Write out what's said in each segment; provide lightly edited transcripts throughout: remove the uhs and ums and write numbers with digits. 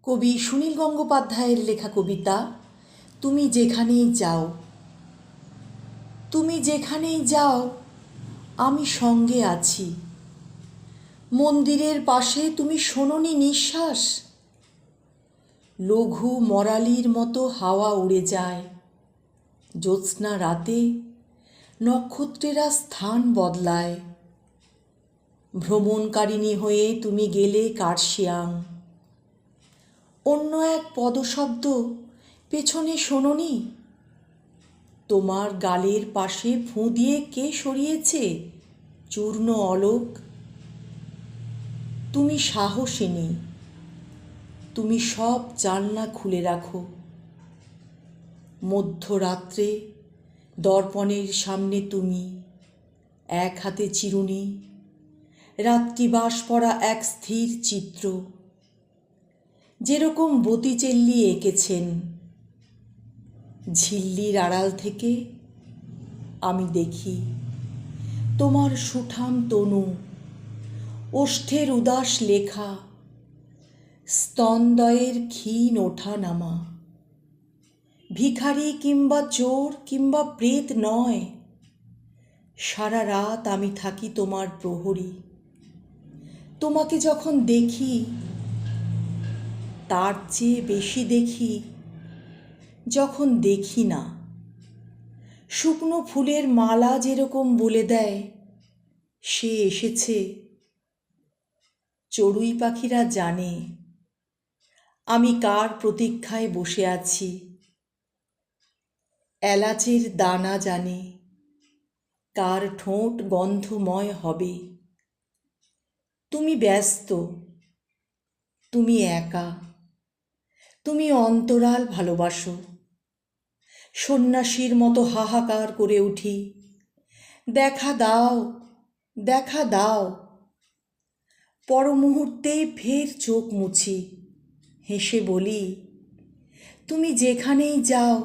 কবি সুনীল গঙ্গোপাধ্যায়ের লেখা কবিতা তুমি যেখানেই যাও। তুমি যেখানেই যাও আমি সঙ্গে আছি। মন্দিরের পাশে তুমি শোনোনি নিঃশ্বাস? লঘু মরালির মতো হাওয়া উড়ে যায়। জ্যোৎস্না রাতে নক্ষত্রেরা স্থান বদলায়। ভ্রমণকারিণী হয়ে তুমি গেলে কার্শিয়াং। অন্য এক পদশব্দ পেছনে শোনোনি? তোমার গালের পাশে ফুঁ দিয়ে কে সরিয়েছে চূর্ণ অলোক? তুমি সাহসিনী, তুমি সব জানলা খুলে রাখো। মধ্যরাত্রে দর্পণের সামনে তুমি, এক হাতে চিরুনি, রাত্রিবাস পরা এক স্থির চিত্র। যেরকম বতিচেল্লি এঁকেছেন, ঝিল্লির আড়াল থেকে আমি দেখি তোমার সুঠাম তনু, ওষ্ঠের উদাস লেখা, স্তনদ্বয়ের ক্ষীণ ওঠা নামা। ভিখারি কিংবা চোর কিংবা প্রেত নয়, সারা রাত আমি থাকি তোমার প্রহরী। তোমাকে যখন দেখি তার চেয়ে বেশি দেখি যখন দেখি না। শুকনো ফুলের মালা যেরকম বলে দেয় সে এসেছে, চড়ুই পাখিরা জানে আমি কার প্রতীক্ষায় বসে আছি। এলাচের দানা জানে কার ঠোঁট গন্ধময় হবে। তুমি ব্যস্ত, তুমি একা, তুমি অন্তরাল ভালোবাসো। সন্ন্যাসীর মতো হাহাকার করে উঠি, দেখা দাও, দেখা দাও। পর মুহূর্তেই ফের চোখ মুছি, হেসে বলি তুমি যেখানেই যাও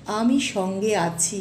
আমি সঙ্গে আছি।